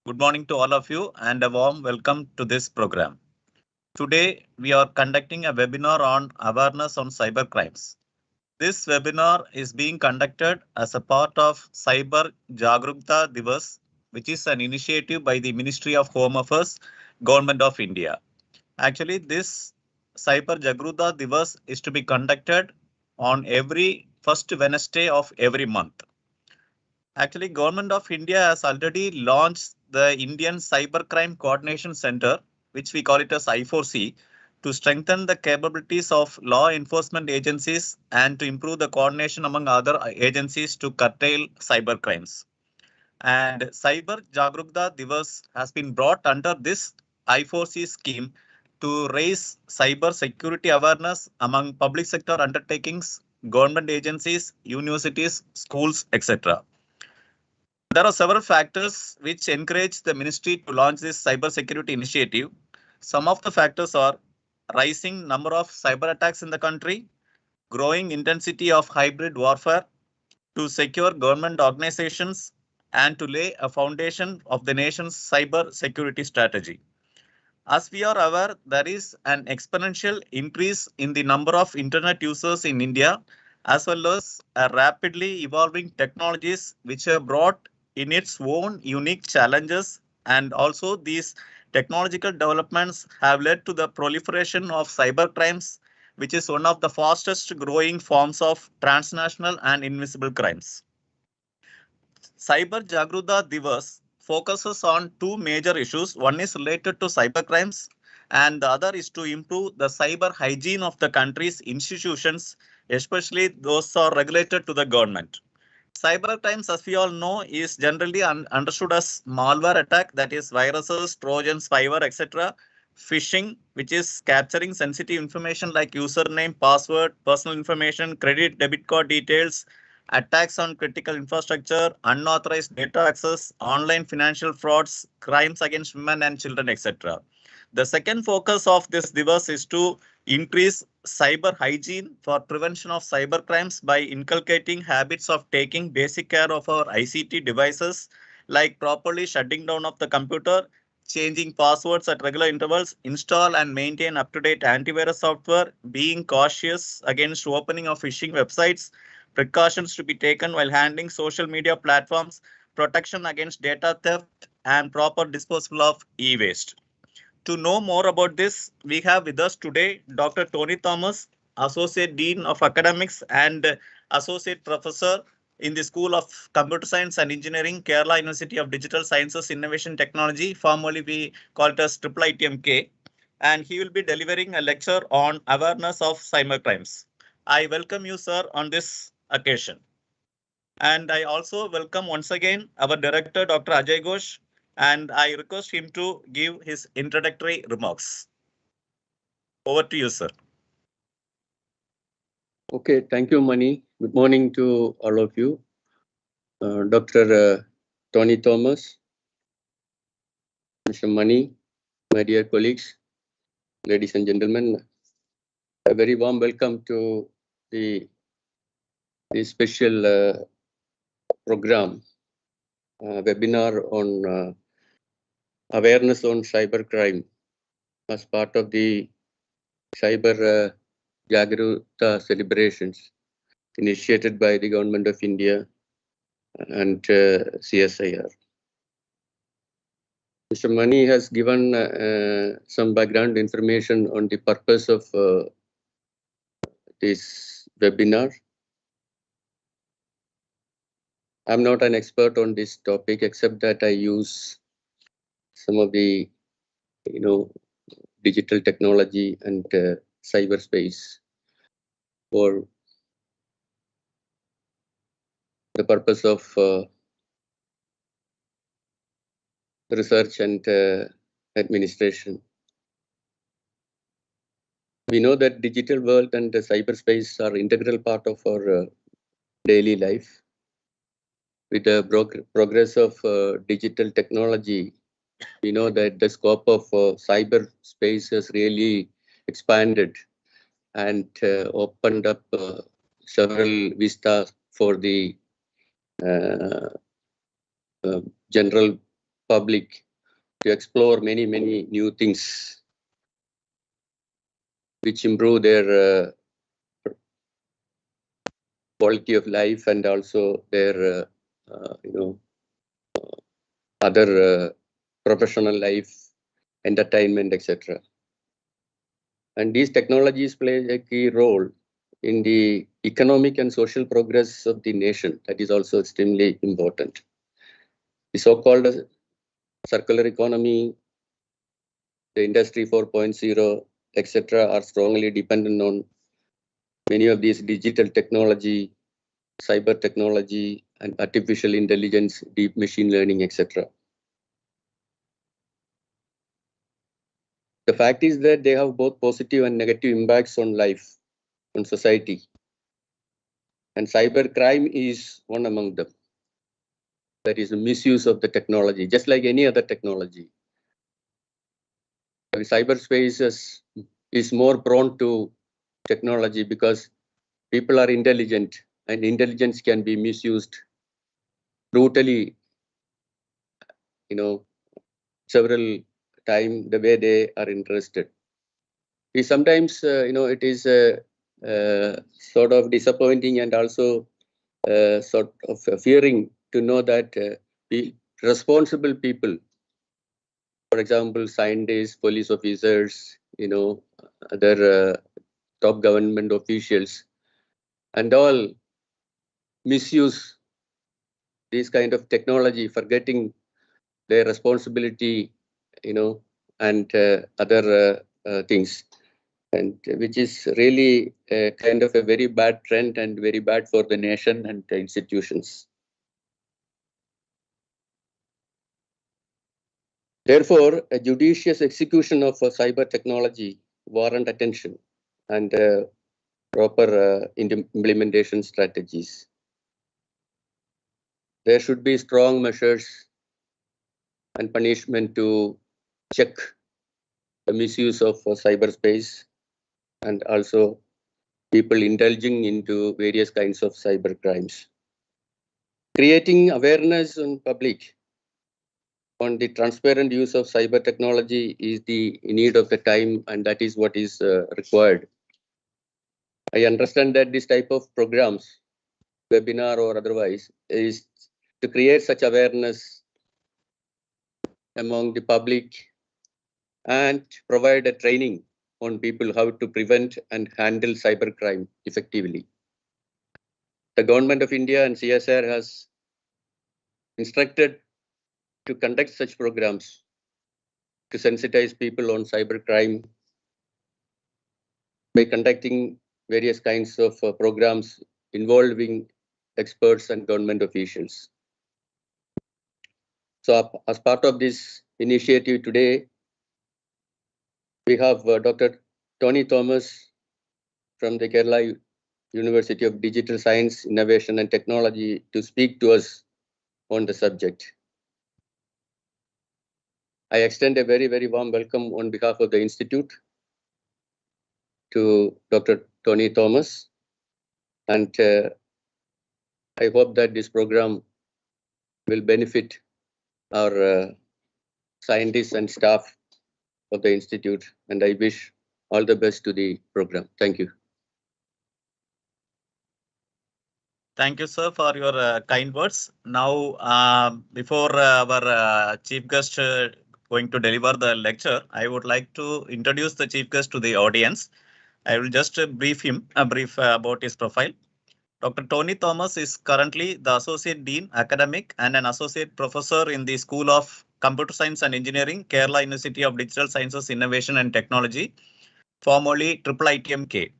Good morning to all of you and a warm welcome to this program. Today, we are conducting a webinar on awareness on cyber crimes. This webinar is being conducted as a part of Cyber Jagrukta Divas, which is an initiative by the Ministry of Home Affairs, Government of India. Actually, this Cyber Jagrukta Divas is to be conducted on every first Wednesday of every month. Actually, Government of India has already launched the Indian Cybercrime Coordination Center, which we call it as I4C, to strengthen the capabilities of law enforcement agencies and to improve the coordination among other agencies to curtail cyber crimes. And Cyber Jagrukta Divas has been brought under this I4C scheme to raise cyber security awareness among public sector undertakings, government agencies, universities, schools, etc. There are several factors which encourage the ministry to launch this cyber security initiative. Some of the factors are rising number of cyber attacks in the country, growing intensity of hybrid warfare to secure government organizations and to lay a foundation of the nation's cyber security strategy. As we are aware, there is an exponential increase in the number of internet users in India, as well as a rapidly evolving technologies which have brought in its own unique challenges. And also, these technological developments have led to the proliferation of cyber crimes, which is one of the fastest growing forms of transnational and invisible crimes. Cyber Jagruta Divas focuses on two major issues. One is related to cyber crimes, and the other is to improve the cyber hygiene of the country's institutions, especially those are regulated to the government. Cyber crimes, as we all know, is generally understood as malware attack, that is viruses, trojans, spyware, etc. Phishing, which is capturing sensitive information like username, password, personal information, credit, debit card details, attacks on critical infrastructure, unauthorized data access, online financial frauds, crimes against women and children, etc. The second focus of this Divas is to increase cyber hygiene for prevention of cyber crimes by inculcating habits of taking basic care of our ICT devices, like properly shutting down of the computer, changing passwords at regular intervals, install and maintain up-to-date antivirus software, being cautious against opening of phishing websites, precautions to be taken while handling social media platforms, protection against data theft, and proper disposal of e-waste. To know more about this, we have with us today Dr. Tony Thomas, Associate Dean of Academics and Associate Professor in the School of Computer Science and Engineering, Kerala University of Digital Sciences, Innovation Technology, formerly we call it as IIITMK, and he will be delivering a lecture on awareness of cyber crimes. I welcome you, sir, on this occasion. And I also welcome once again our director, Dr. Ajay Ghosh, and I request him to give his introductory remarks. Over to you, sir. Okay, thank you, Mani. Good morning to all of you. Dr. Tony Thomas, Mr. Mani, my dear colleagues, ladies and gentlemen, a very warm welcome to the special program, webinar on awareness on cybercrime as part of the Cyber Jagruta celebrations initiated by the Government of India and CSIR. Mr. Mani has given some background information on the purpose of this webinar. I'm not an expert on this topic, except that I use some of the, digital technology and cyberspace for the purpose of research and administration. We know that digital world and the cyberspace are integral part of our daily life. With the progress of digital technology, we know that the scope of cyberspace has really expanded and opened up several vistas for the general public to explore many new things which improve their quality of life and also their other professional life, entertainment, etc. And these technologies play a key role in the economic and social progress of the nation. That is also extremely important. The so-called circular economy, the industry 4.0, etc. are strongly dependent on many of these digital technology, cyber technology, and artificial intelligence, deep machine learning, etc. The fact is that they have both positive and negative impacts on life, on society. And cybercrime is one among them. That is a misuse of the technology, just like any other technology. Cyberspace is more prone to technology because people are intelligent and intelligence can be misused brutally, several times the way they are interested. We sometimes, it is sort of disappointing and also sort of fearing to know that responsible people, for example, scientists, police officers, other top government officials, and all misuse this kind of technology, forgetting their responsibility, and other things, and which is really kind of a very bad trend and very bad for the nation and the institutions. Therefore, a judicious execution of cyber technology warrant attention and proper implementation strategies. There should be strong measures and punishment to check the misuse of cyberspace and also people indulging into various kinds of cyber crimes. Creating awareness in public on the transparent use of cyber technology is the need of the time, and that is what is required. I understand that this type of programs, webinar or otherwise, is to create such awareness among the public and provide a training on people how to prevent and handle cybercrime effectively. The Government of India and CSR has instructed to conduct such programs to sensitize people on cybercrime by conducting various kinds of programs involving experts and government officials. So as part of this initiative today, we have Dr. Tony Thomas from the Kerala University of Digital Science, Innovation and Technology to speak to us on the subject. I extend a very warm welcome on behalf of the Institute to Dr. Tony Thomas, and I hope that this program will benefit our scientists and staff of the Institute, and I wish all the best to the program. Thank you. Thank you, sir, for your kind words. Now, before our chief guest going to deliver the lecture, I would like to introduce the chief guest to the audience. I will just brief about his profile. Dr. Tony Thomas is currently the Associate Dean Academic and an Associate Professor in the School of Computer Science and Engineering, Kerala University of Digital Sciences, Innovation and Technology, formerly IIITMK.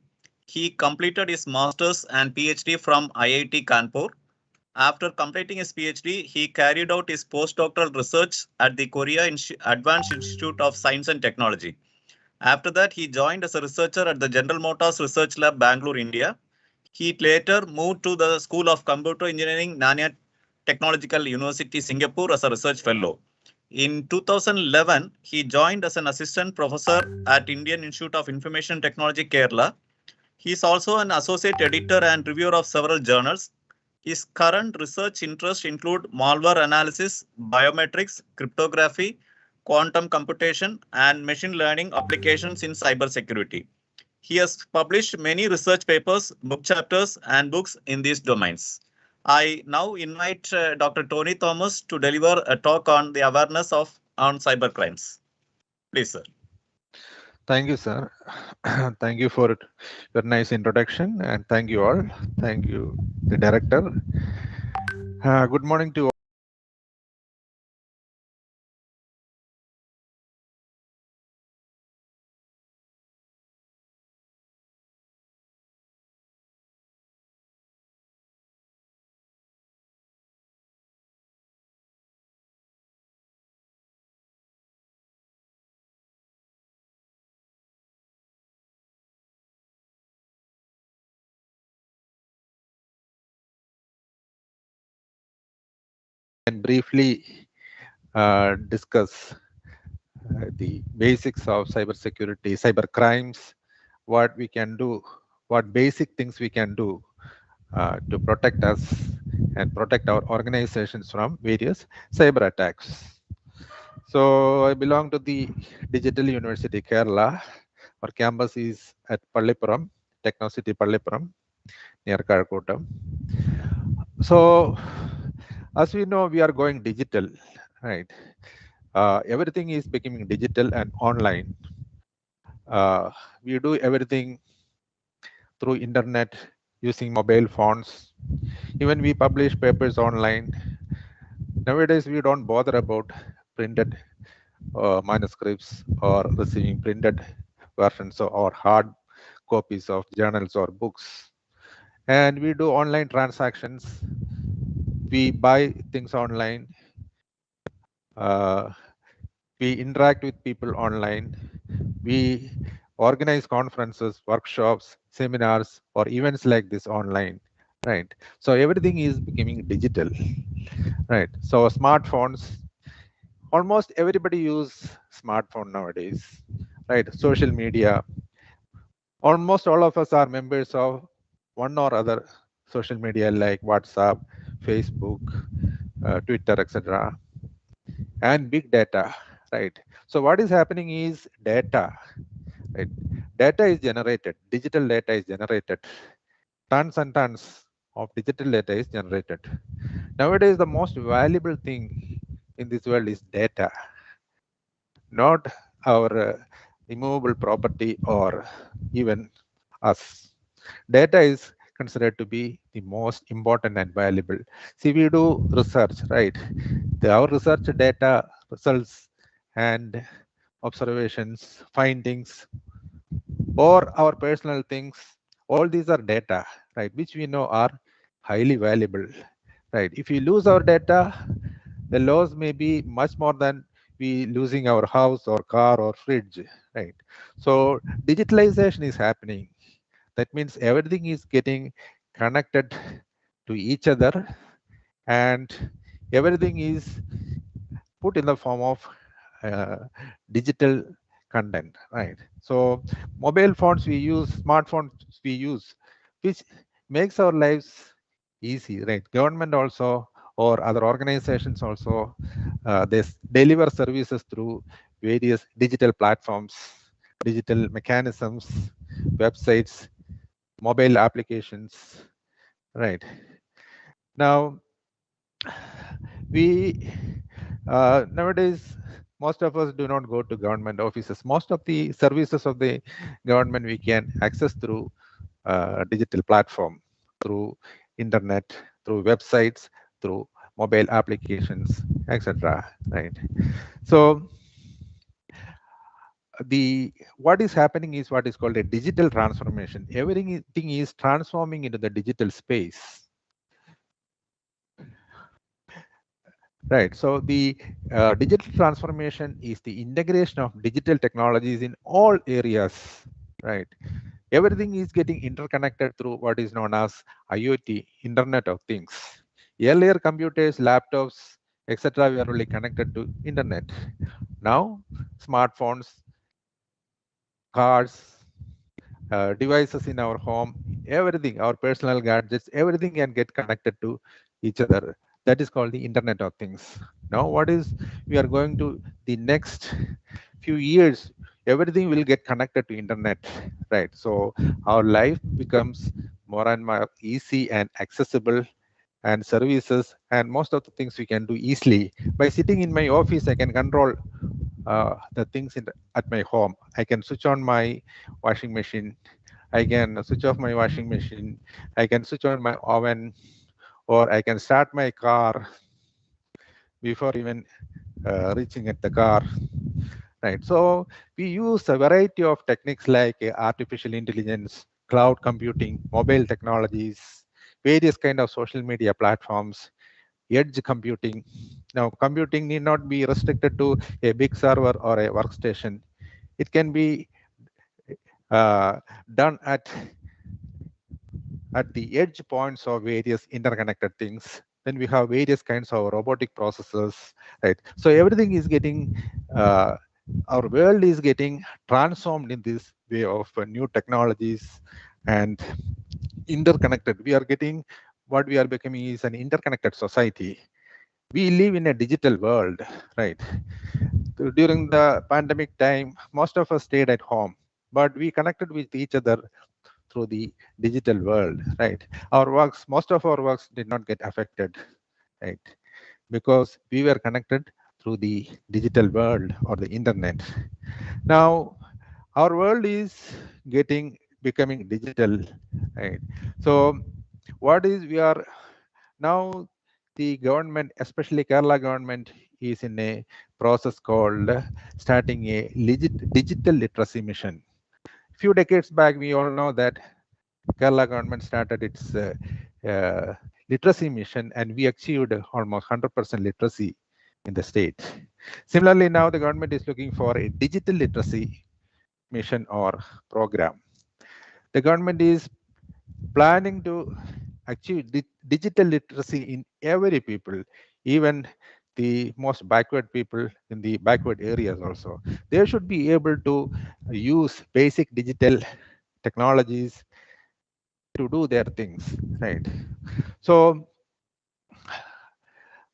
He completed his Master's and PhD from IIT Kanpur. After completing his PhD, he carried out his postdoctoral research at the Korea Advanced Institute of Science and Technology. After that, he joined as a researcher at the General Motors Research Lab, Bangalore, India. He later moved to the School of Computer Engineering, Nanyang Technological University, Singapore as a research fellow. In 2011, he joined as an assistant professor at Indian Institute of Information Technology, Kerala. He is also an associate editor and reviewer of several journals. His current research interests include malware analysis, biometrics, cryptography, quantum computation, and machine learning applications in cybersecurity. He has published many research papers, book chapters, and books in these domains. I now invite Dr. Tony Thomas to deliver a talk on the awareness on cybercrimes. Please, sir. Thank you, sir. Thank you for your nice introduction, and thank you all. Thank you, the director. Good morning to all. And briefly discuss the basics of cybersecurity, cyber crimes, what we can do, what basic things we can do to protect us and protect our organizations from various cyber attacks. So I belong to the Digital University Kerala. Our campus is at Pallipuram, Techno City Pallipuram, near Karakotam. So as we know, we are going digital, right? Everything is becoming digital and online. We do everything through internet using mobile phones. Even we publish papers online. Nowadays, we don't bother about printed manuscripts or receiving printed versions or hard copies of journals or books. And we do online transactions. We buy things online. We interact with people online. We organize conferences, workshops, seminars, or events like this online, right? So everything is becoming digital, right? So smartphones, almost everybody use smartphone nowadays, right? Social media, almost all of us are members of one or other social media like WhatsApp, Facebook, Twitter, etc. And big data, right? So what is happening is data, right? Data is generated, digital data is generated. Tons and tons of digital data is generated. Nowadays, the most valuable thing in this world is data, not our immovable property or even us. Data is considered to be the most important and valuable. See, we do research, right? Our research data, results, and observations, findings, or our personal things, all these are data, right? Which we know are highly valuable, right? If we lose our data, the loss may be much more than we losing our house or car or fridge, right? So digitalization is happening. That means everything is getting connected to each other, and everything is put in the form of digital content, right? So mobile phones we use, smartphones we use, which makes our lives easy, right? Government also or other organizations also, they deliver services through various digital platforms, digital mechanisms, websites, mobile applications, right? Now, we nowadays, most of us do not go to government offices. Most of the services of the government we can access through digital platform, through internet, through websites, through mobile applications, etc. Right? So what is happening is what is called a digital transformation. Everything is transforming into the digital space. Right. So the digital transformation is the integration of digital technologies in all areas. Right. Everything is getting interconnected through what is known as IoT, Internet of Things. Earlier, computers, laptops, etc., were only connected to internet. Now, smartphones, cars, devices in our home, everything, our personal gadgets, everything can get connected to each other. That is called the Internet of Things. Now, what is we are going to the next few years, everything will get connected to internet, right? So our life becomes more and more easy and accessible, and services and most of the things we can do easily. By sitting in my office, I can control the things at my home. I can switch on my washing machine. I can switch off my washing machine. I can switch on my oven, or I can start my car before even reaching at the car. Right. So we use a variety of techniques like artificial intelligence, cloud computing, mobile technologies, various kind of social media platforms, edge computing. Now, computing need not be restricted to a big server or a workstation. It can be done at the edge points of various interconnected things. Then we have various kinds of robotic processes, right? So everything is getting, our world is getting transformed in this way of new technologies and interconnected. We are getting, what we are becoming is an interconnected society. We live in a digital world, right? During the pandemic time, most of us stayed at home, but we connected with each other through the digital world, right? Our works, most of our works did not get affected, right? Because we were connected through the digital world or the internet. Now, our world is becoming digital, right? So what is we are now, the government, especially Kerala government, is in a process called starting a digital literacy mission. A few decades back, we all know that Kerala government started its literacy mission, and we achieved almost 100% literacy in the state. Similarly, now the government is looking for a digital literacy mission or program. The government is planning to achieve digital literacy in every people, even the most backward people in the backward areas also. They should be able to use basic digital technologies to do their things, right? So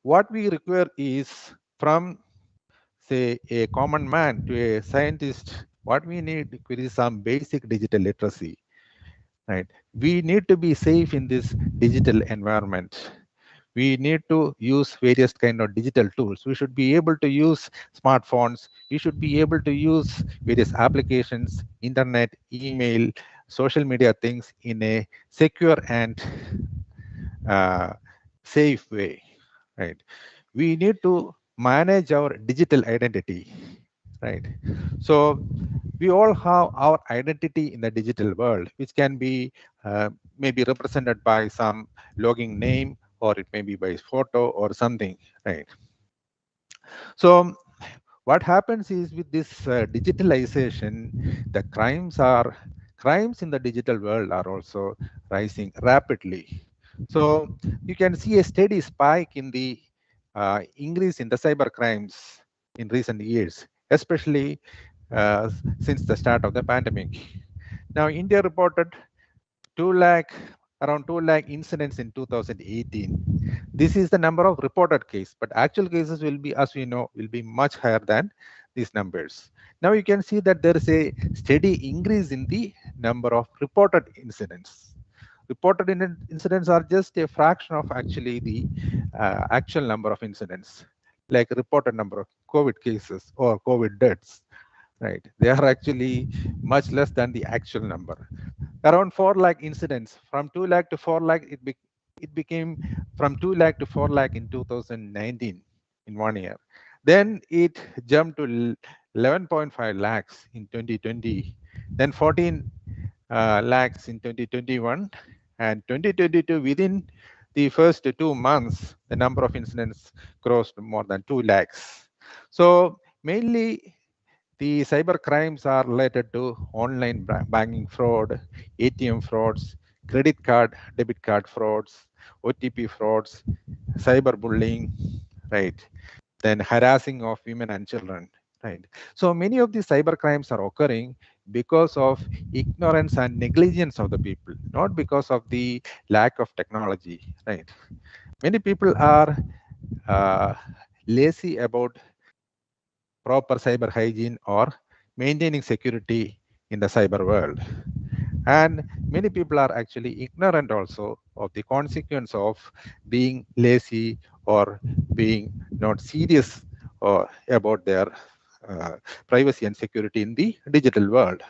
what we require is, from say a common man to a scientist, what we need is some basic digital literacy, right? We need to be safe in this digital environment. We need to use various kind of digital tools. We should be able to use smartphones. We should be able to use various applications, internet, email, social media things in a secure and safe way, right? We need to manage our digital identity, right? So we all have our identity in the digital world, which can be maybe represented by some login name, or it may be by photo or something, right? So what happens is, with this digitalization, the crimes in the digital world are also rising rapidly. So you can see a steady spike in the increase in the cyber crimes in recent years, especially since the start of the pandemic. Now, India reported around 2 lakh incidents in 2018. This is the number of reported cases, but actual cases will be, as we know, will be much higher than these numbers. Now you can see that there is a steady increase in the number of reported incidents. Reported incidents are just a fraction of actually the actual number of incidents, like reported number of COVID cases or COVID deaths, right? They are actually much less than the actual number. Around 4 lakh incidents, from 2 lakh to 4 lakh, it became from 2 lakh to 4 lakh in 2019 in 1 year. Then it jumped to 11.5 lakhs in 2020, then 14 lakhs in 2021, and 2022, within the first 2 months, the number of incidents crossed more than 2 lakhs. So mainly the cyber crimes are related to online banking fraud, ATM frauds, credit card, debit card frauds, OTP frauds, cyberbullying, right? Then harassing of women and children, right? So many of these cyber crimes are occurring because of ignorance and negligence of the people, not because of the lack of technology, right? Many people are lazy about proper cyber hygiene or maintaining security in the cyber world. And many people are actually ignorant also of the consequence of being lazy or being not serious about their privacy and security in the digital world,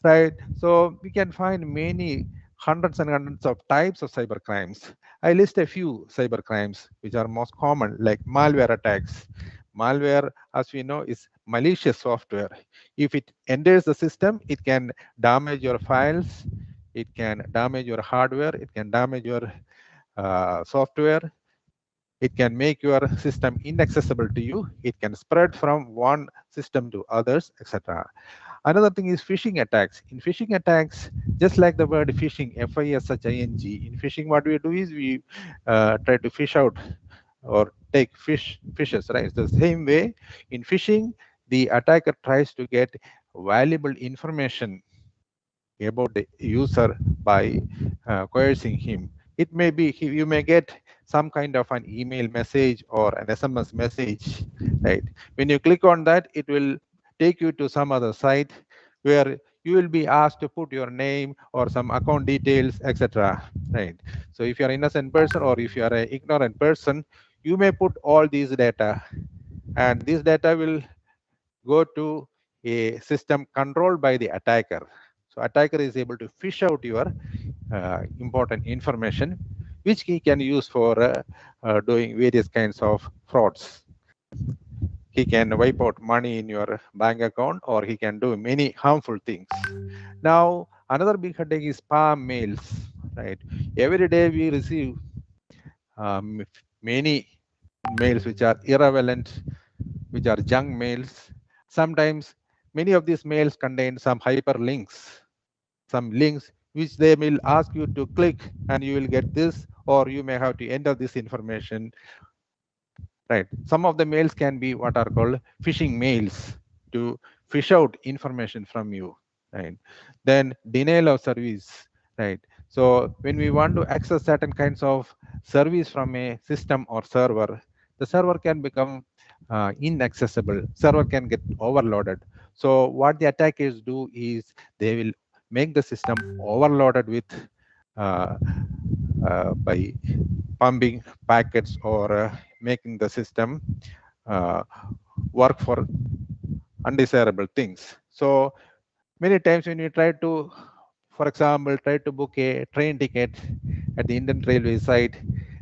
right? So we can find many hundreds and hundreds of types of cyber crimes. I list a few cyber crimes which are most common, like malware attacks. Malware, as we know, is malicious software. If it enters the system, it can damage your files, it can damage your hardware, it can damage your software, it can make your system inaccessible to you, it can spread from one system to others, etc. Another thing is phishing attacks. In phishing attacks, just like the word phishing, F-I-S-H-I-N-G, in phishing, what we do is we try to fish out or take fishes, right? It's the same way in phishing, the attacker tries to get valuable information about the user by coercing him. It may be you may get some kind of an email message or an SMS message, right? When you click on that, it will take you to some other site where you will be asked to put your name or some account details, etc. Right? So if you are an innocent person or if you are an ignorant person, you may put all these data, and this data will go to a system controlled by the attacker. So attacker is able to fish out your important information, which he can use for doing various kinds of frauds. He can wipe out money in your bank account, or he can do many harmful things. Now, another big headache is spam mails, right? Every day we receive many mails which are irrelevant, which are junk mails. Sometimes many of these mails contain some hyperlinks, some links which they will ask you to click and you will get this, or you may have to enter this information, right? Some of the mails can be what are called phishing mails to fish out information from you, right? Then denial of service, right? So when we want to access certain kinds of service from a system or server, the server can become inaccessible, server can get overloaded. So what the attackers do is they will make the system overloaded with by pumping packets or making the system work for undesirable things. So many times when you try to, for example, try to book a train ticket at the Indian Railway site,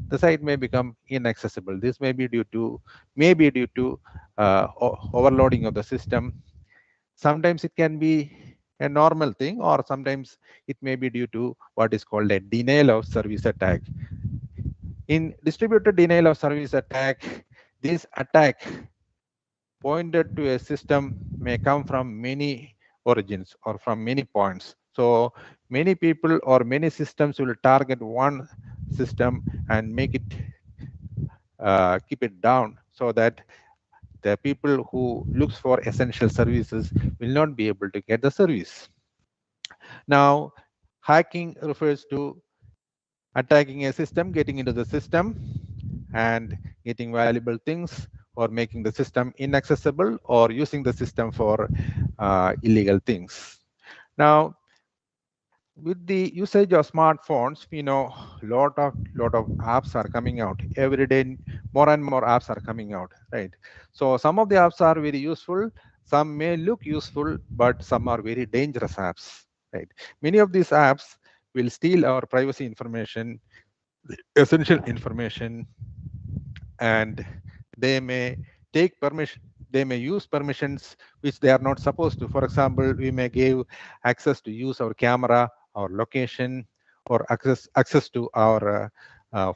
the site may become inaccessible. This may be due to overloading of the system. Sometimes it can be a normal thing, or sometimes it may be due to what is called a denial of service attack. In distributed denial of service attack, this attack pointed to a system may come from many origins or from many points. So many people or many systems will target one system and make it keep it down, so that the people who looks for essential services will not be able to get the service. Now, hacking refers to attacking a system, getting into the system and getting valuable things, or making the system inaccessible, or using the system for illegal things. Now, with the usage of smartphones, we know lot of apps are coming out every day. More and more apps are coming out, right? So some of the apps are very useful, some may look useful, but some are very dangerous apps, right? Many of these apps will steal our privacy information, essential information, and they may take permission, they may use permissions which they are not supposed to. For example, we may give access to use our camera, our location, or access to our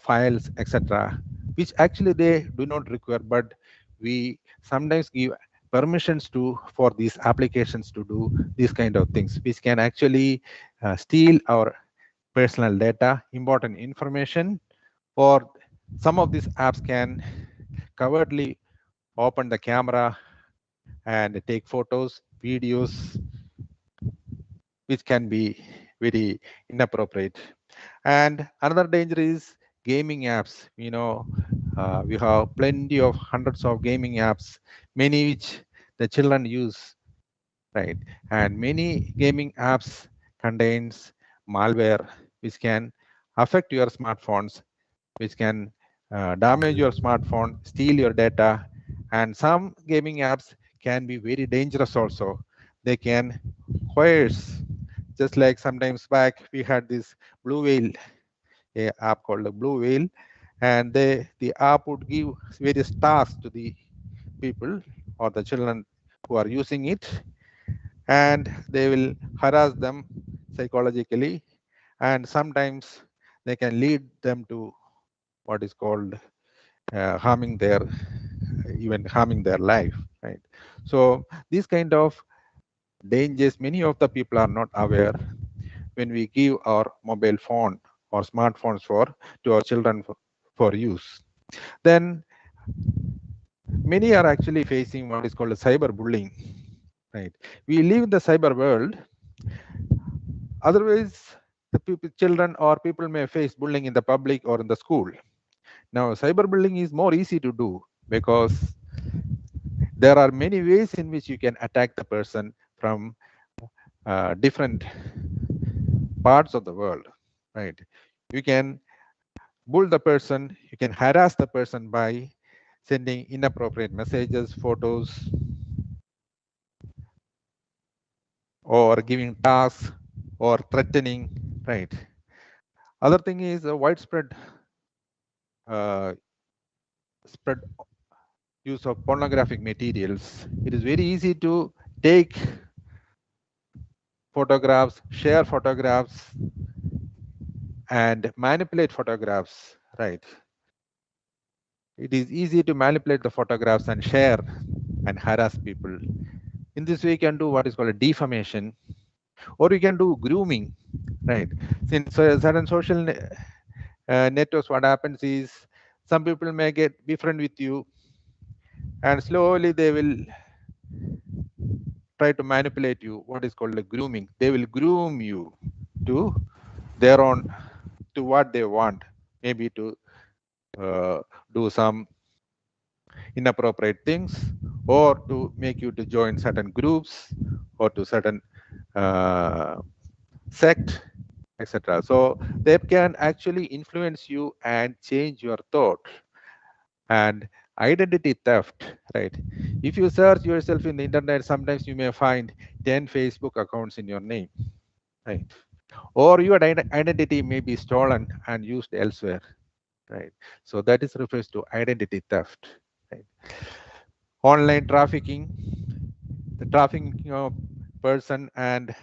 files, etc., which actually they do not require, but we sometimes give permissions to for these applications to do these kind of things, which can actually steal our personal data, important information. Or some of these apps can covertly open the camera and take photos, videos, which can be very inappropriate. And another danger is gaming apps. We have plenty of hundreds of gaming apps, many which the children use, right? And many gaming apps contains malware, which can affect your smartphones, which can damage your smartphone, steal your data. And some gaming apps can be very dangerous also. They can coerce, just like sometimes back we had this Blue Whale, a app called the Blue Whale, and the app would give various tasks to the people or the children who are using it, and they will harass them psychologically, and sometimes they can lead them to what is called harming their life, right? So these kind of dangers, many of the people are not aware when we give our mobile phone or smartphones to our children for use. Then many are actually facing what is called cyberbullying, right? We live in the cyber world. Otherwise, the children or people may face bullying in the public or in the school. Now, cyberbullying is more easy to do because there are many ways in which you can attack the person from different parts of the world, right? You can bull the person, you can harass the person by sending inappropriate messages, photos, or giving tasks or threatening, right? Other thing is a widespread spread use of pornographic materials. It is very easy to take photographs, share photographs, and manipulate photographs, right? It is easy to manipulate the photographs and share and harass people. In this way, you can do what is called a defamation, or you can do grooming, right? Since certain social networks, what happens is some people may get befriend with you, and slowly they will try to manipulate you, what is called a grooming. They will groom you to their own, to what they want, maybe to do some inappropriate things, or to make you to join certain groups or to certain sect, etc. So they can actually influence you and change your thought. And identity theft, right? If you search yourself in the internet, sometimes you may find 10 Facebook accounts in your name, right? Or your identity may be stolen and used elsewhere, right? So that is refers to identity theft, right? Online trafficking, the trafficking of person and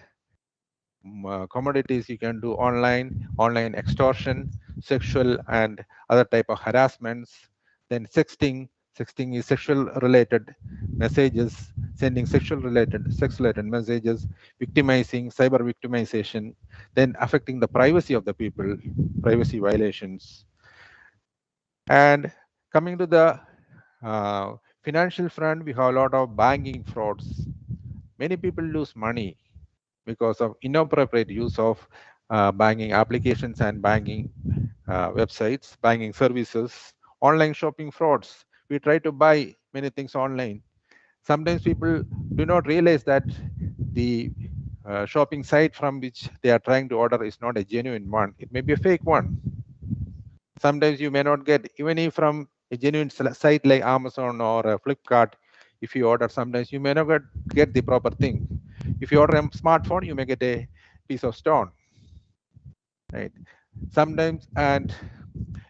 commodities you can do online extortion, sexual and other type of harassments. Then sexting is sexual related messages, sending sex related messages, victimizing, cyber victimization, then affecting the privacy of the people, privacy violations. And coming to the financial front, we have a lot of banking frauds. Many people lose money because of inappropriate use of banking applications and banking websites, banking services, online shopping frauds. We try to buy many things online. Sometimes people do not realize that the shopping site from which they are trying to order is not a genuine one. It may be a fake one. Sometimes you may not get, even if from a genuine site like Amazon or Flipkart, if you order, sometimes you may not get the proper thing. If you order a smartphone, you may get a piece of stone, right? Sometimes, and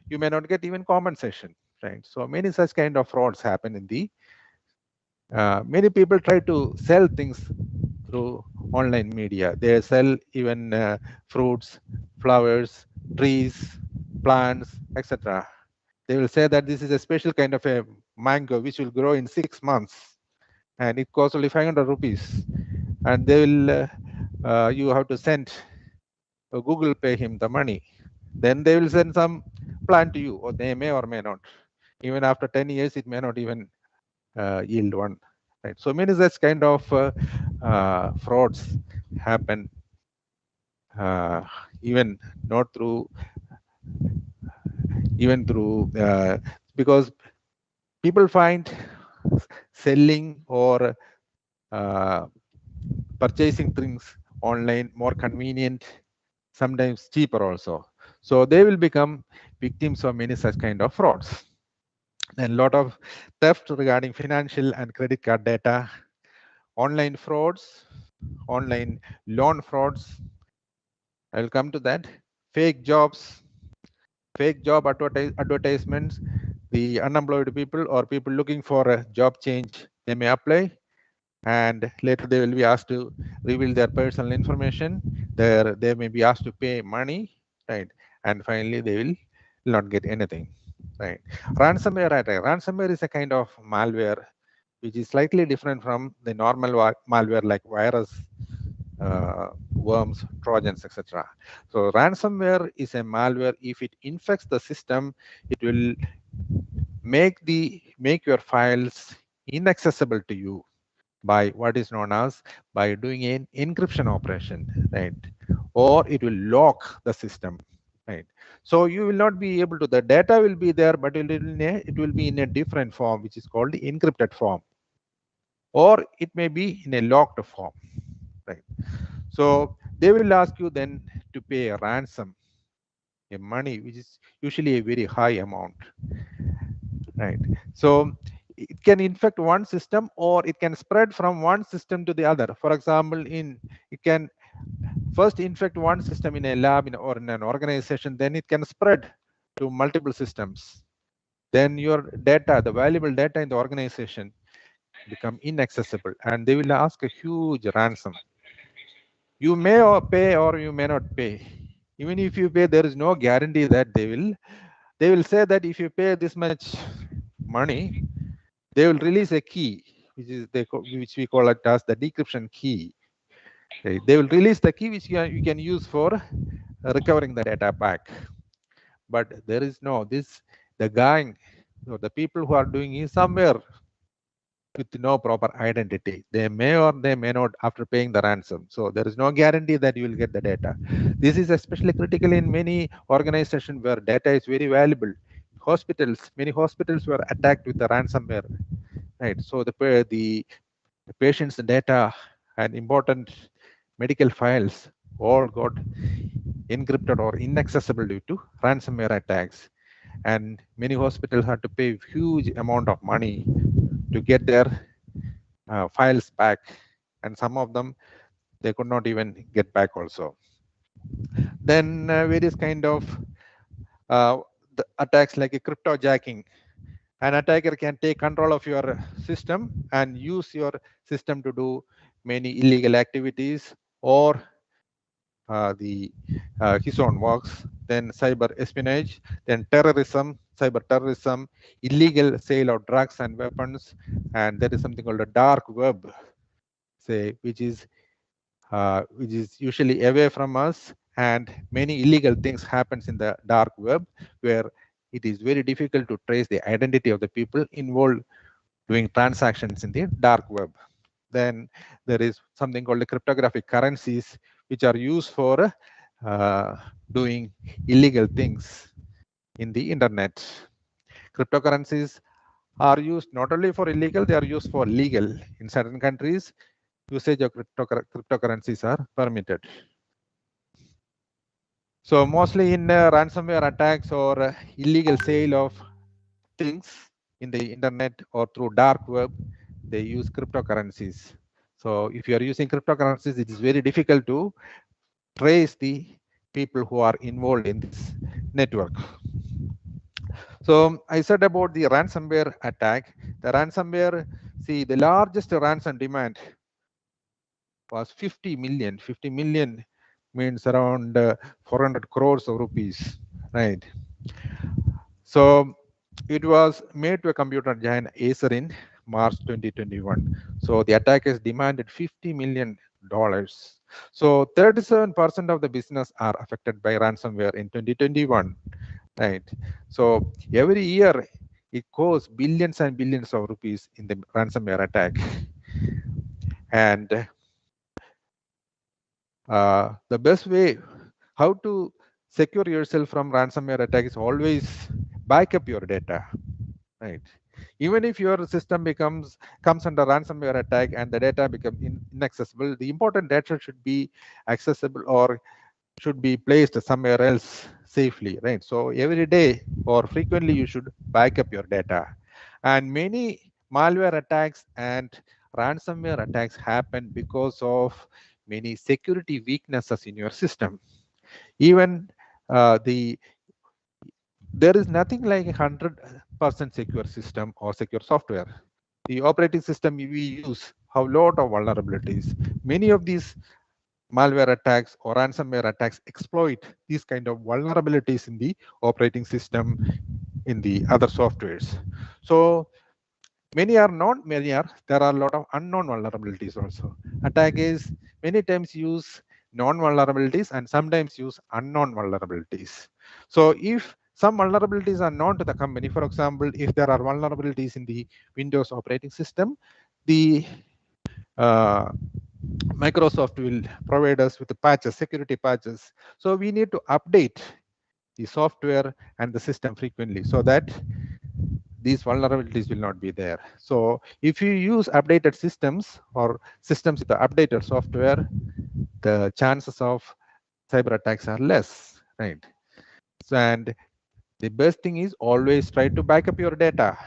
you may not get even compensation, right? So many such kind of frauds happen in the, many people try to sell things through online media. They sell even fruits, flowers, trees, plants, etc. They will say that this is a special kind of a mango which will grow in 6 months and it costs only 500 rupees. And they will, you have to send Google pay him the money. Then they will send some plant to you, or they may or may not. Even after 10 years, it may not even yield one. Right. So many such kind of frauds happen even not through because people find selling or purchasing things online more convenient, sometimes cheaper also. So they will become victims of many such kind of frauds. And a lot of theft regarding financial and credit card data, online frauds, online loan frauds. I will come to that. Fake jobs, fake job advertisements. The unemployed people or people looking for a job change, they may apply, and later they will be asked to reveal their personal information. They may be asked to pay money, right? And finally they will not get anything, right? Ransomware attack. Ransomware is a kind of malware which is slightly different from the normal malware like virus, worms, trojans, etc. So ransomware is a malware. If it infects the system, it will make your files inaccessible to you by what is known as by doing an encryption operation, right? Or it will lock the system, right? So you will not be able to, the data will be there, but it will be in a different form, which is called the encrypted form, or it may be in a locked form, right? So they will ask you then to pay a ransom, a money, which is usually a very high amount, right? So it can infect one system, or it can spread from one system to the other. For example, it can first infect one system in a lab or in an organization, then it can spread to multiple systems. Then your data, the valuable data in the organization, become inaccessible, and they will ask a huge ransom. You may pay or you may not pay. Even if you pay, there is no guarantee that they will say that if you pay this much money, they will release a key, which we call it as the decryption key. Okay. They will release the key which you can use for recovering the data back. But there is no the gang or the people who are doing is somewhere with no proper identity. They may or they may not after paying the ransom. So there is no guarantee that you will get the data. This is especially critical in many organizations where data is very valuable. Hospitals, many hospitals were attacked with the ransomware, right? So the patient's data and important medical files all got encrypted or inaccessible due to ransomware attacks. And many hospitals had to pay huge amount of money to get their files back, and some of them they could not even get back also. Then various kind of the attacks like a cryptojacking. An attacker can take control of your system and use your system to do many illegal activities or his own works. Then cyber espionage, then terrorism, cyber terrorism, illegal sale of drugs and weapons, and there is something called a dark web, say, which is usually away from us, and many illegal things happens in the dark web where it is very difficult to trace the identity of the people involved doing transactions in the dark web. Then there is something called the cryptographic currencies, which are used for doing illegal things in the internet. Cryptocurrencies are used not only for illegal, they are used for legal. In certain countries, usage of cryptocurrencies are permitted. So mostly in ransomware attacks or illegal sale of things in the internet or through dark web, they use cryptocurrencies. So if you are using cryptocurrencies, it is very difficult to trace the people who are involved in this network. So I said about the ransomware attack. The ransomware, see, the largest ransom demand was 50 million. 50 million means around 400 crores of rupees, right? So it was made to a computer giant Acer in March 2021. So the attackers demanded $50 million. So 37% of the business are affected by ransomware in 2021, right? So every year it costs billions and billions of rupees in the ransomware attack. And The best way how to secure yourself from ransomware attack is always back up your data, right? Even if your system comes under ransomware attack and the data becomes inaccessible, the important data should be accessible or should be placed somewhere else safely, right? So every day or frequently you should back up your data. And many malware attacks and ransomware attacks happen because of many security weaknesses in your system. Even there is nothing like a 100% secure system or secure software. The operating system we use have a lot of vulnerabilities. Many of these malware attacks or ransomware attacks exploit these kind of vulnerabilities in the operating system, in the other softwares. So many are not, there are a lot of unknown vulnerabilities also. Attackers many times use known vulnerabilities and sometimes use unknown vulnerabilities. So if some vulnerabilities are known to the company, for example, if there are vulnerabilities in the Windows operating system, the Microsoft will provide us with the patches, security patches. So we need to update the software and the system frequently so that these vulnerabilities will not be there. So if you use updated systems or systems with the updated software, the chances of cyber attacks are less, right? So, and the best thing is always try to back up your data,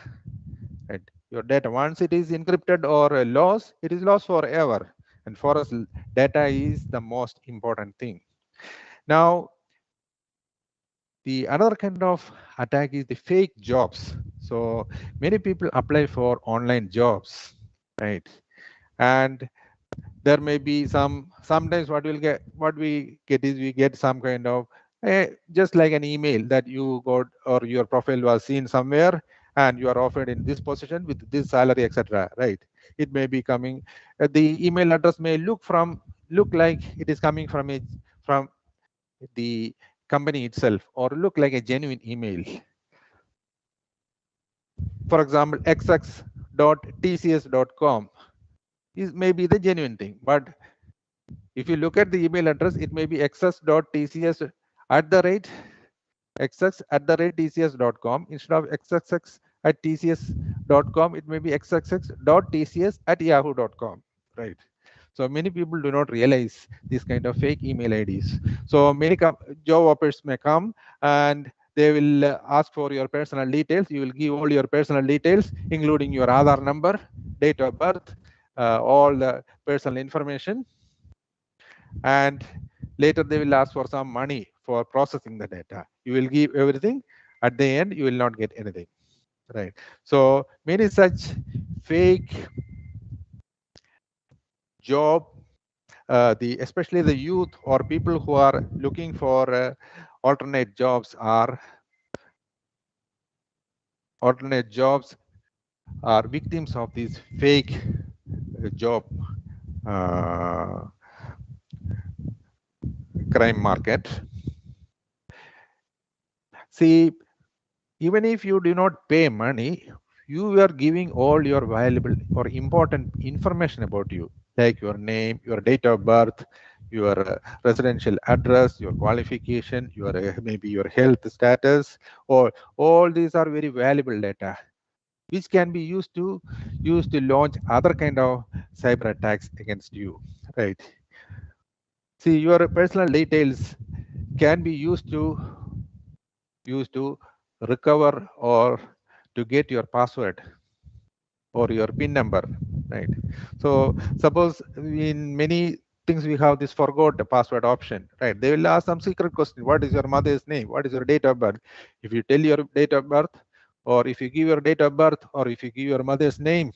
right? Your data, once it is encrypted or lost, it is lost forever. And for us, data is the most important thing. Now, the another kind of attack is the fake jobs. So many people apply for online jobs, right? And there may be sometimes what we get is we get some kind of just like an email that you got or your profile was seen somewhere and you are offered in this position with this salary, etc., right? It may be coming, the email address may look like it is coming from the company itself or look like a genuine email. For example, xx.tcs.com is maybe the genuine thing, but if you look at the email address, it may be xx.tcs@tcs.com instead of xxx@tcs.com. It may be xxx.tcs@yahoo.com, right? So many people do not realize these kind of fake email IDs. So many job offers may come and they will ask for your personal details. You will give all your personal details, including your Aadhaar number, date of birth, all the personal information. And later they will ask for some money for processing the data. You will give everything. At the end, you will not get anything, right? So many such fake job, especially the youth or people who are looking for alternate jobs are victims of these fake job crime market. See, even if you do not pay money, you are giving all your valuable or important information about you, like your name, your date of birth, your residential address, your qualification, your maybe your health status, or all these are very valuable data, which can be used to launch other kind of cyber attacks against you, right? See, your personal details can be used to recover or to get your password or your PIN number, right? So suppose in many things we have this forgot the password option, right? They will ask some secret question. What is your mother's name? What is your date of birth? If you tell your date of birth, or if you give your date of birth, or if you give your mother's name,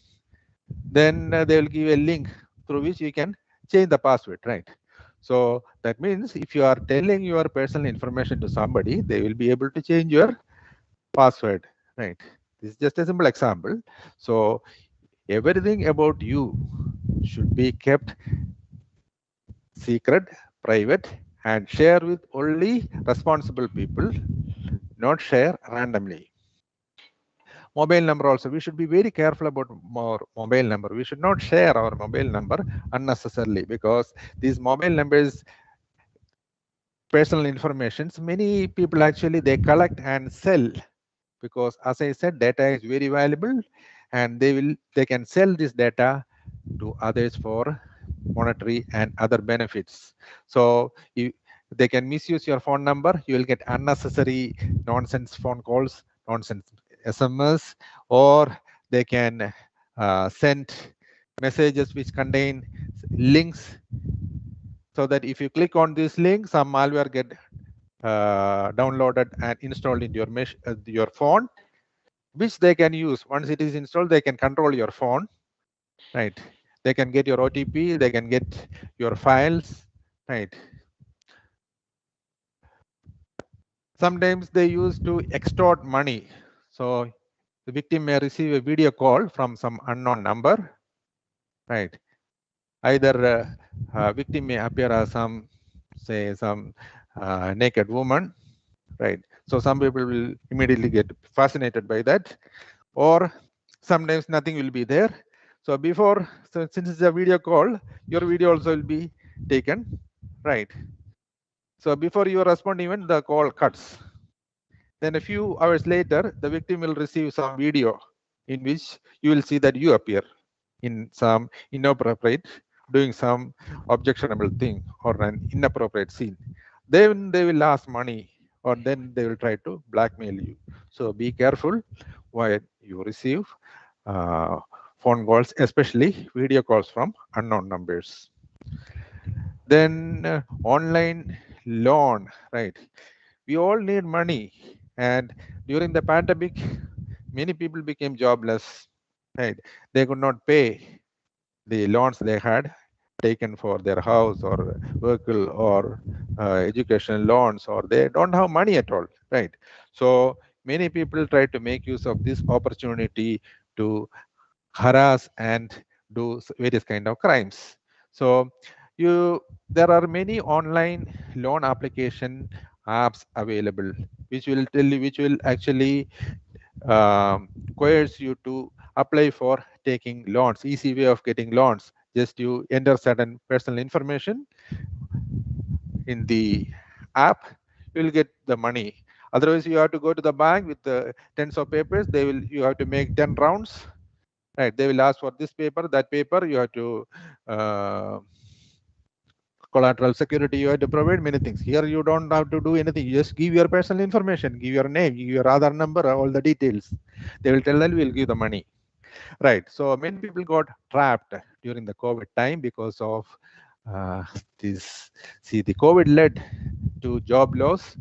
then they will give a link through which you can change the password, right? So that means if you are telling your personal information to somebody, they will be able to change your password, right? This is just a simple example. So everything about you should be kept secret, private, and share with only responsible people, not share randomly. Mobile number also, we should be very careful about more mobile number. We should not share our mobile number unnecessarily, because these mobile numbers, personal information, many people actually they collect and sell, because as I said, data is very valuable, and they can sell this data to others for monetary and other benefits. So they can misuse your phone number. You will get unnecessary nonsense phone calls, nonsense SMS, or they can send messages which contain links, so that if you click on this link, some malware get downloaded and installed into your phone, which they can use. Once it is installed, they can control your phone, right? They can get your OTP, they can get your files, right? Sometimes they use to extort money. So the victim may receive a video call from some unknown number, right? Either victim may appear as some naked woman, right? So some people will immediately get fascinated by that, or sometimes nothing will be there. So since it's a video call, your video also will be taken, right? So before you respond, even the call cuts. Then a few hours later, the victim will receive some video in which you will see that you appear in some inappropriate, doing some objectionable thing or an inappropriate scene. Then they will ask money, or then they will try to blackmail you. So be careful when you receive phone calls, especially video calls from unknown numbers. Then online loan, right? We all need money, and during the pandemic, many people became jobless, right? They could not pay the loans they had taken for their house or vehicle or educational loans, or they don't have money at all, right? So many people try to make use of this opportunity to harass and do various kind of crimes. So there are many online loan application apps available, which will actually coerce you to apply for taking loans. Easy way of getting loans, just you enter certain personal information in the app, you will get the money. Otherwise, you have to go to the bank with the tens of papers. You have to make 10 rounds, right? They will ask for this paper, that paper. You have to collateral security, you have to provide many things. Here you don't have to do anything. You just give your personal information, give your name, give your Aadhaar number, all the details. They will tell them we'll give the money, right? So many people got trapped during the COVID time because of this. See, the COVID led to job loss,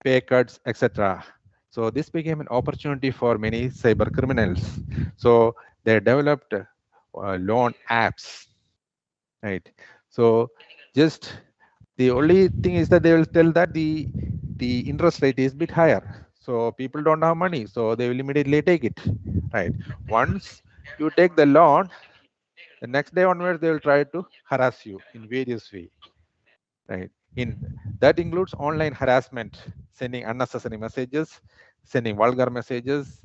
pay cuts, etc. So this became an opportunity for many cyber criminals. So they developed loan apps, right? So just the only thing is that they will tell that the interest rate is a bit higher. So people don't have money, so they will immediately take it, right? Once you take the loan, the next day onwards, they will try to harass you in various ways, right? That includes online harassment, sending unnecessary messages, sending vulgar messages,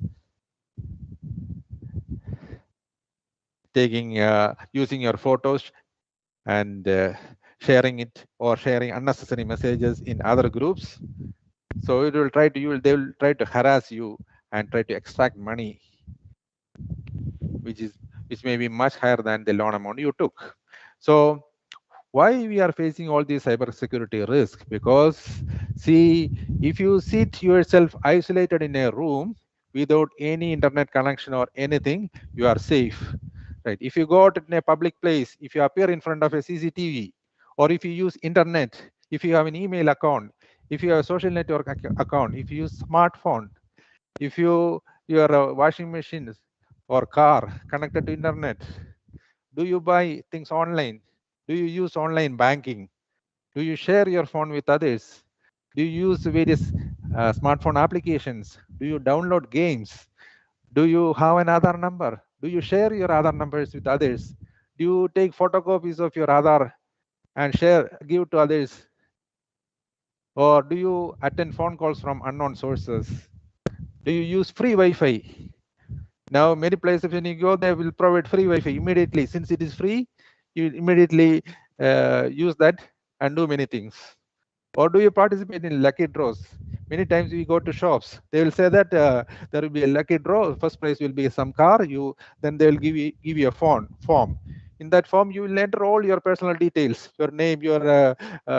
using your photos and sharing it, or sharing unnecessary messages in other groups. So they will try to harass you and try to extract money, which may be much higher than the loan amount you took. So why we are facing all these cybersecurity risks? Because see, if you sit yourself isolated in a room without any internet connection or anything, you are safe, right? If you go out in a public place, if you appear in front of a CCTV, or if you use internet, if you have an email account, if you have a social network account, if you use smartphone, if your washing machine or car connected to internet, do you buy things online? Do you use online banking? Do you share your phone with others? Do you use various smartphone applications? Do you download games? Do you have an Aadhaar number? Do you share your Aadhaar numbers with others? Do you take photocopies of your Aadhaar and give to others? Or do you attend phone calls from unknown sources? Do you use free Wi-Fi? Now, many places when you go, they will provide free Wi-Fi immediately. Since it is free, you immediately use that and do many things. Or do you participate in lucky draws? Many times we go to shops, they will say that there will be a lucky draw. First prize will be some car. Then they will give you a form. In that form, you will enter all your personal details, your name, your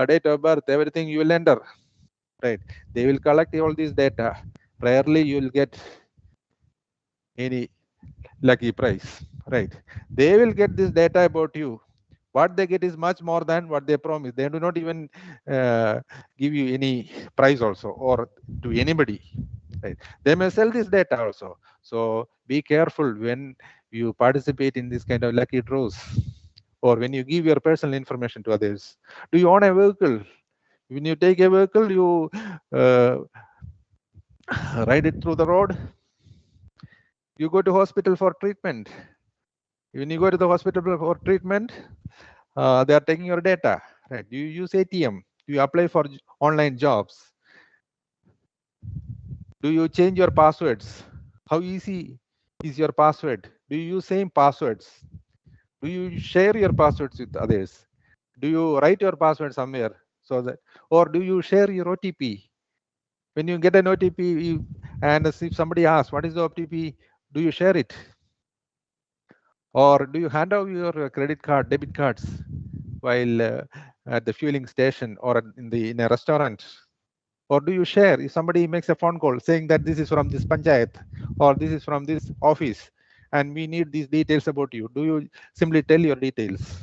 date of birth, everything you will enter. Right? They will collect all this data. Rarely you will get any lucky prize. Right? They will get this data about you. What they get is much more than what they promise. They do not even give you any price also or to anybody. Right? They may sell this data also. So be careful when you participate in this kind of lucky draws or when you give your personal information to others. Do you own a vehicle? When you take a vehicle, you ride it through the road. You go to hospital for treatment. When you go to the hospital for treatment, they are taking your data, right? Do you use ATM? Do you apply for online jobs? Do you change your passwords? How easy is your password? Do you use same passwords? Do you share your passwords with others? Do you write your password somewhere so that, or do you share your OTP? When you get an OTP and if somebody asks, what is the OTP? Do you share it? Or do you hand out your credit card, debit cards while at the fueling station or in a restaurant? Or do you share if somebody makes a phone call saying that this is from this panchayat or this is from this office and we need these details about you? Do you simply tell your details?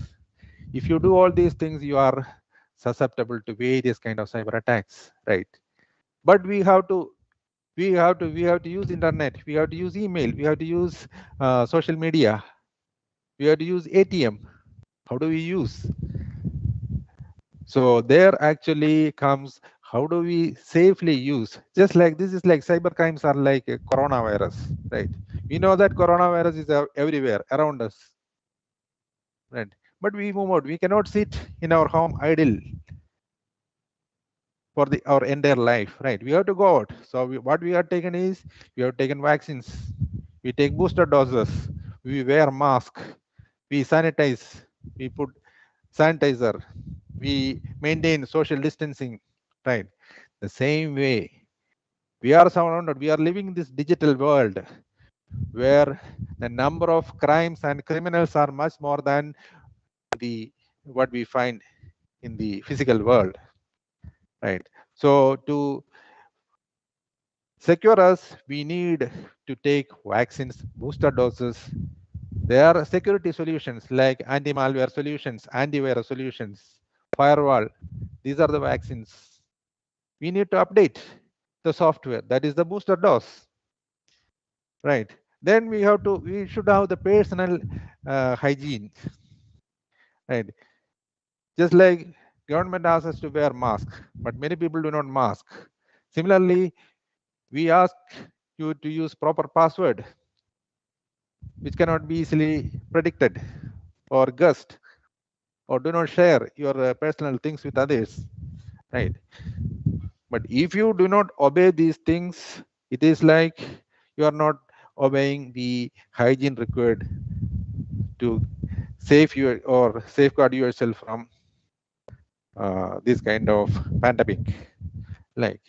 If you do all these things, you are susceptible to various kind of cyber attacks, right? But we have to use internet, we have to use email, we have to use social media, we have to use ATM. How do we use? So there actually comes how do we safely use? Just like this is like cyber crimes are like a coronavirus, right? We know that coronavirus is everywhere around us, right? But we move out. We cannot sit in our home idle for our entire life, right? We have to go out. So what we have taken is we have taken vaccines, we take booster doses, we wear mask, we sanitize, we put sanitizer, we maintain social distancing, right? The same way we are surrounded, we are living in this digital world where the number of crimes and criminals are much more than what we find in the physical world, right? So to secure us, we need to take vaccines, booster doses. There are security solutions like anti-malware solutions, antivirus solutions, firewall. These are the vaccines. We need to update the software. That is the booster dose, right? Then we should have the personal hygiene, right? Just like government asks us to wear mask, but many people do not mask. Similarly, we ask you to use proper password, which cannot be easily predicted or guessed, or do not share your personal things with others, right? But if you do not obey these things, it is like you are not obeying the hygiene required to safeguard yourself from this kind of pandemic. Like,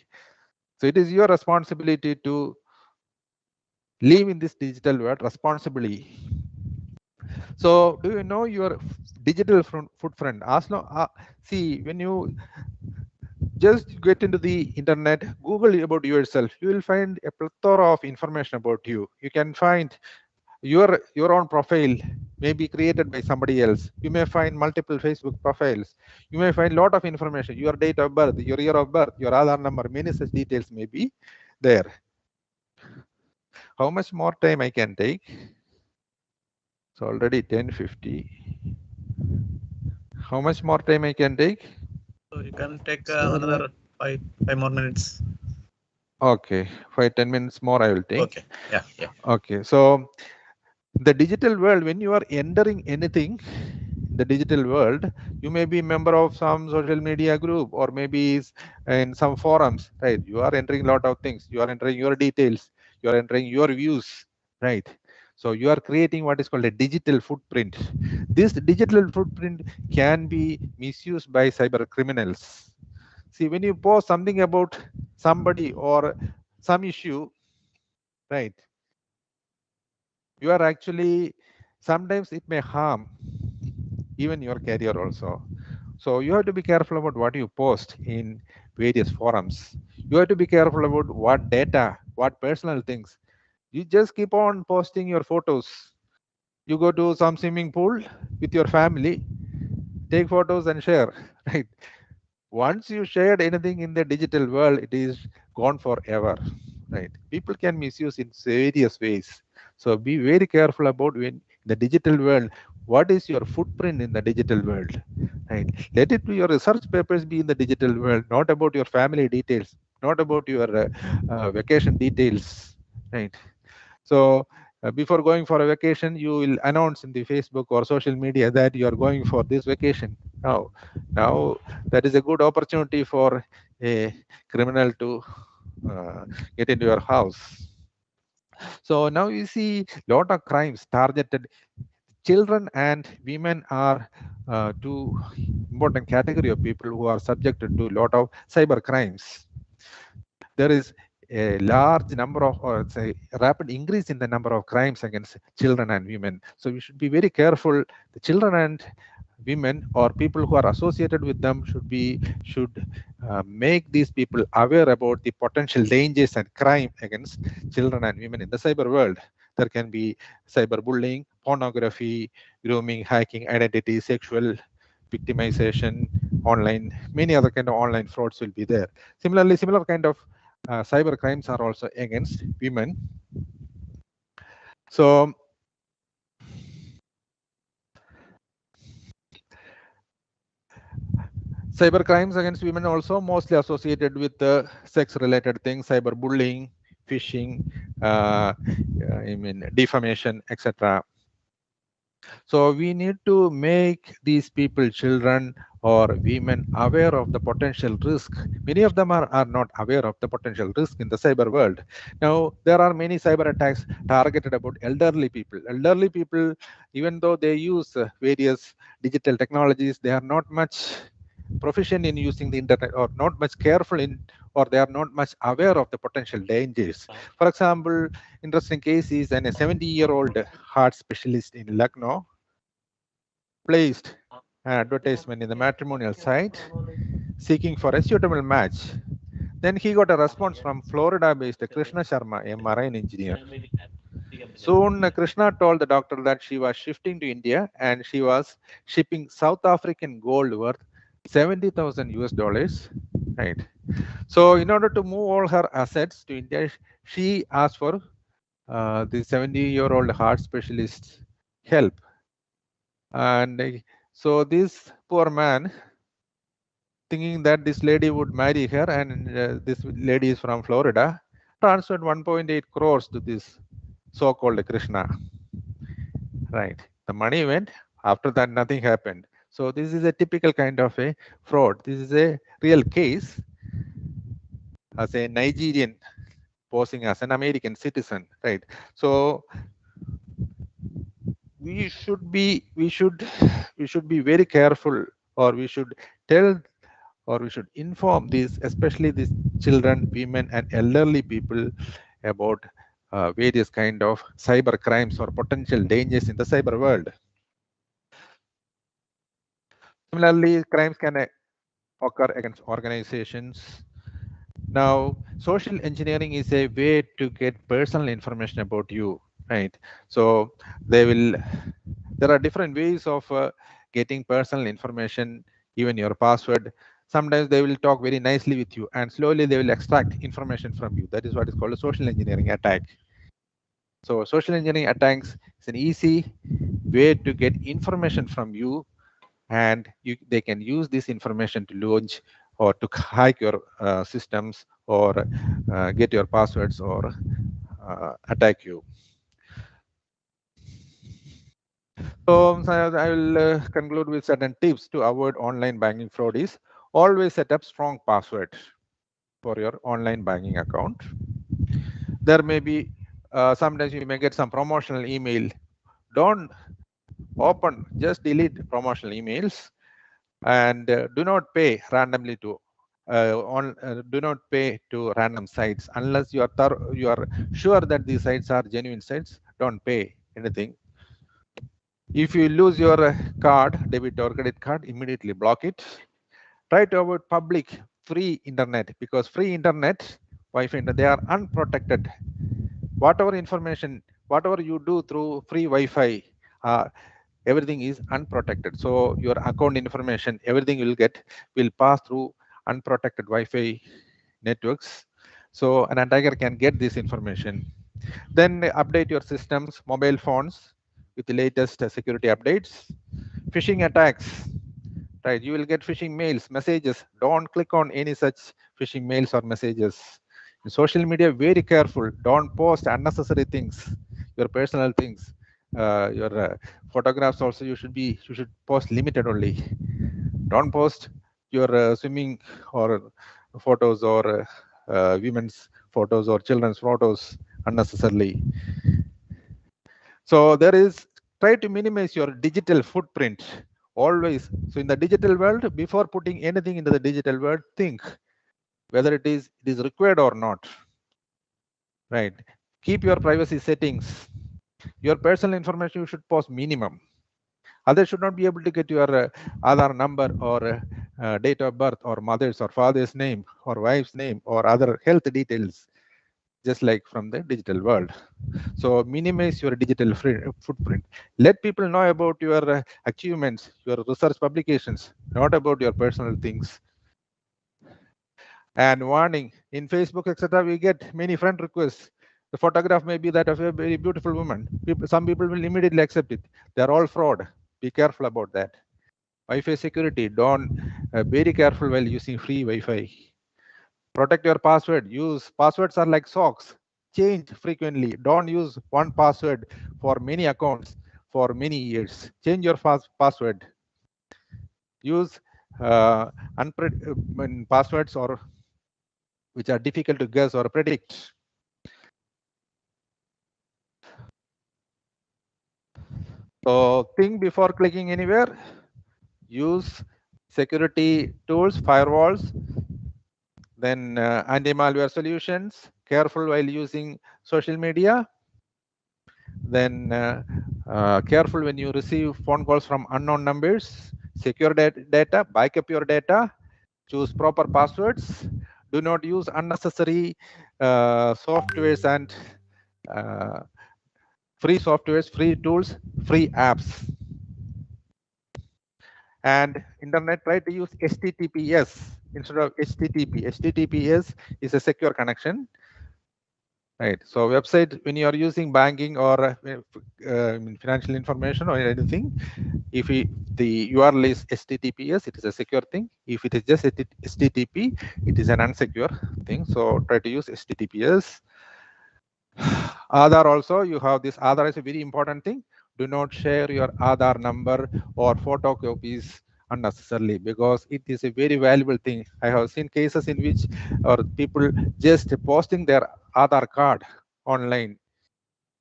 so it is your responsibility to live in this digital world responsibly. So do you know your digital footprint? See, when you just get into the internet, Google about yourself, you will find a plethora of information about you. You can find your own profile may be created by somebody else. You may find multiple Facebook profiles. You may find a lot of information, your date of birth, your year of birth, your Aadhaar number, many such details may be there. How much more time I can take? It's already 10:50. How much more time I can take? So you can take another five more minutes. Okay, 5-10 minutes more I will take. Okay, yeah. Okay, so the digital world, when you are entering anything, the digital world, you may be a member of some social media group or maybe in some forums, right? You are entering a lot of things. You are entering your details. you're entering your views, right? So you are creating what is called a digital footprint. This digital footprint can be misused by cyber criminals. See, when you post something about somebody or some issue, right, you are actually, sometimes it may harm even your career also. So you have to be careful about what you post in various forums. You have to be careful about what data, what personal things. You just keep on posting your photos. You go to some swimming pool with your family, take photos and share, right? Once you shared anything in the digital world, it is gone forever, right? People can misuse in various ways. So be very careful about when the digital world, what is your footprint in the digital world, right? Let it be your research papers be in the digital world, not about your family details, not about your vacation details, right? So before going for a vacation, you will announce in the Facebook or social media that you are going for this vacation. Now that is a good opportunity for a criminal to get into your house. So now you see lot of crimes targeted. Children and women are two important category of people who are subjected to a lot of cyber crimes. There is a large number of, or say, rapid increase in the number of crimes against children and women. So we should be very careful. The children and women or people who are associated with them should make these people aware about the potential dangers and crime against children and women in the cyber world. There can be cyberbullying, pornography, grooming, hacking, identity, sexual victimization, online, many other kind of online frauds will be there. Similarly, similar kind of cyber crimes are also against women. So cyber crimes against women also mostly associated with sex related things, cyberbullying, phishing, defamation, etc. So we need to make these people, children or women, aware of the potential risk. Many of them are not aware of the potential risk in the cyber world. Now, there are many cyber attacks targeted about elderly people. Elderly people, even though they use various digital technologies, they are not much proficient in using the internet, or not much careful in, or they are not much aware of the potential dangers. For example, interesting case is a 70-year-old heart specialist in Lucknow placed an advertisement in the matrimonial site seeking for a suitable match. Then he got a response from Florida-based Krishna Sharma, a marine engineer. Soon, Krishna told the doctor that she was shifting to India and she was shipping South African gold worth 70,000 US dollars, right? So in order to move all her assets to India, she asked for the 70-year-old heart specialist's help. And so this poor man, thinking that this lady would marry her, and this lady is from Florida, transferred 1.8 crores to this so-called Krishna, right? The money went. After that, nothing happened. So this is a typical kind of a fraud. This is a real case. As a Nigerian posing as an American citizen, right? So we should be very careful, or we should tell, or we should inform these, especially these children, women, and elderly people about various kind of cyber crimes or potential dangers in the cyber world. Similarly, crimes can occur against organizations. Now, social engineering is a way to get personal information about you, right? So there are different ways of getting personal information, even your password. Sometimes they will talk very nicely with you, and slowly they will extract information from you. That is what is called a social engineering attack. So social engineering attacks is an easy way to get information from you, and they can use this information to launch or to hack your systems, or get your passwords, or attack you. So I will conclude with certain tips to avoid online banking fraud. Is always set up strong password for your online banking account. there may be sometimes you may get some promotional email. Don't open, just delete promotional emails, and do not pay randomly to do not pay to random sites unless you are sure that these sites are genuine sites. Don't pay anything. If you lose your card, debit or credit card, immediately block it. Try to avoid public free internet, because free internet, Wi-Fi, they are unprotected. Whatever information, whatever you do through free Wi-Fi, everything is unprotected. So your account information, everything will pass through unprotected Wi-Fi networks. So an attacker can get this information. Then update your systems, mobile phones with the latest security updates. Phishing attacks, right? You will get phishing mails, messages. Don't click on any such phishing mails or messages. In social media, very careful. Don't post unnecessary things, your personal things, your photographs also. You should post limited only. Don't post your swimming or photos or women's photos or children's photos unnecessarily. So try to minimize your digital footprint always. So in the digital world, before putting anything into the digital world, think whether it is required or not. Right? Keep your privacy settings. Your personal information you should post minimum. Others should not be able to get your Aadhaar number or date of birth or mother's or father's name or wife's name or other health details, just like from the digital world. So minimize your digital footprint. Let people know about your achievements, your research publications, not about your personal things. And warning, in Facebook, etc., we get many friend requests. The photograph may be that of a very beautiful woman. Some people will immediately accept it. They're all fraud. Be careful about that. Wi-Fi security, don't very careful while using free Wi-Fi. Protect your password. Passwords are like socks. Change frequently. Don't use one password for many accounts for many years. Change your password. Use passwords or which are difficult to guess or predict. So think before clicking anywhere. Use security tools, firewalls, then anti-malware solutions. Careful while using social media. Then careful when you receive phone calls from unknown numbers. Secure data, back up your data, choose proper passwords. Do not use unnecessary softwares and free softwares, free tools, free apps. And internet, try to use HTTPS instead of HTTP. HTTPS is a secure connection. Right. So website, when you are using banking or financial information or anything, if the URL is HTTPS, it is a secure thing. If it is just HTTP, it is an unsecure thing. So try to use HTTPS. Aadhaar also, you have this. Aadhaar is a very important thing. Do not share your Aadhaar number or photocopies unnecessarily, because it is a very valuable thing. I have seen cases in which people just posting their Aadhaar card online.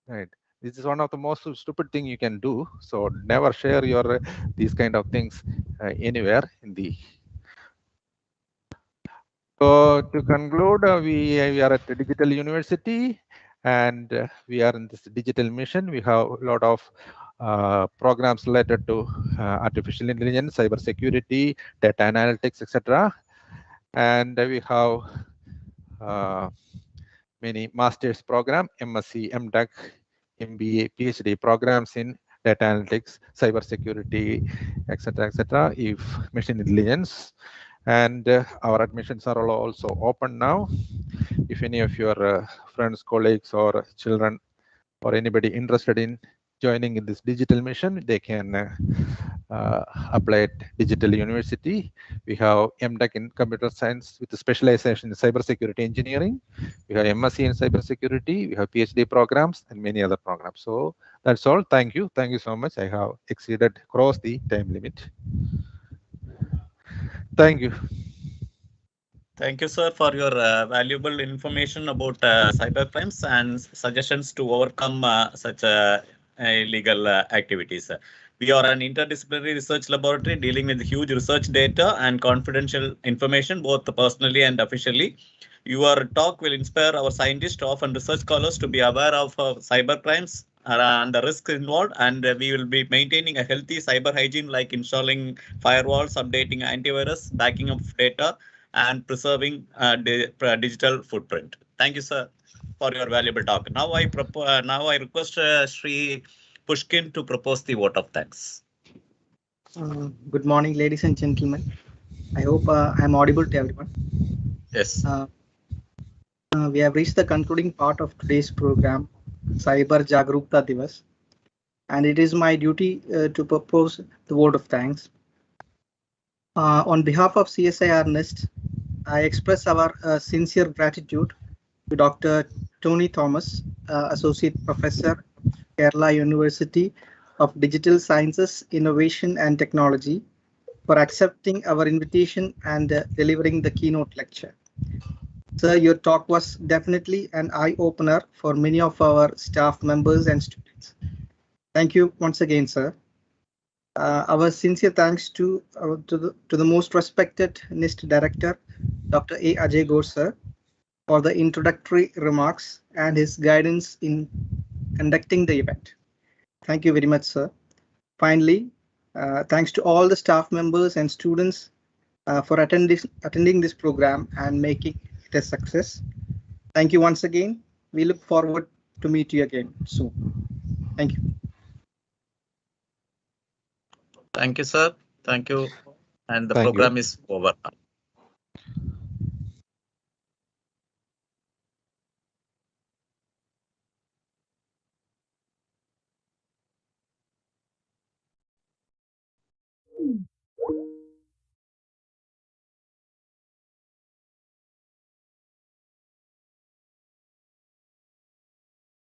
Right. This is one of the most stupid thing you can do. So never share your these kind of things anywhere in the. So to conclude, we are at the Digital University, and we are in this digital mission. We have a lot of programs related to artificial intelligence, cyber security, data analytics, etc. And we have many master's program, MSc, MTech, MBA, PhD programs in data analytics, cyber security, etc., if machine intelligence. And our admissions are also open now. If any of your friends, colleagues, or children, or anybody interested in joining in this digital mission, they can apply at Digital University. We have MTech in computer science with a specialization in cybersecurity engineering. We have MSc in cybersecurity. We have PhD programs and many other programs. So that's all. Thank you. Thank you so much. I have crossed the time limit. Thank you. Thank you, sir, for your valuable information about cybercrimes and suggestions to overcome such illegal activities. We are an interdisciplinary research laboratory dealing with huge research data and confidential information, both personally and officially. Your talk will inspire our scientists, staff, and research scholars to be aware of cybercrimes and the risks involved, and we will be maintaining a healthy cyber hygiene like installing firewalls, updating antivirus, backing up data, and preserving digital footprint. Thank you, sir, for your valuable talk. Now I request Sri Pushkin to propose the vote of thanks. Good morning, ladies and gentlemen. I hope I'm audible to everyone. Yes. We have reached the concluding part of today's program, Cyber Jagrukta Divas, and it is my duty to propose the vote of thanks. On behalf of CSIR NIST, I express our sincere gratitude to Dr. Tony Thomas, Associate Professor, Kerala University of Digital Sciences, Innovation and Technology, for accepting our invitation and delivering the keynote lecture. Sir, your talk was definitely an eye-opener for many of our staff members and students. Thank you once again, sir. Our sincere thanks to the most respected NIST Director, Dr. A. Ajay Ghosh, sir, for the introductory remarks and his guidance in conducting the event. Thank you very much, sir. Finally, thanks to all the staff members and students for attending this program and making it a success. Thank you once again. We look forward to meet you again soon. Thank you. Thank you, sir. Thank you. And the Thank you. program is over now.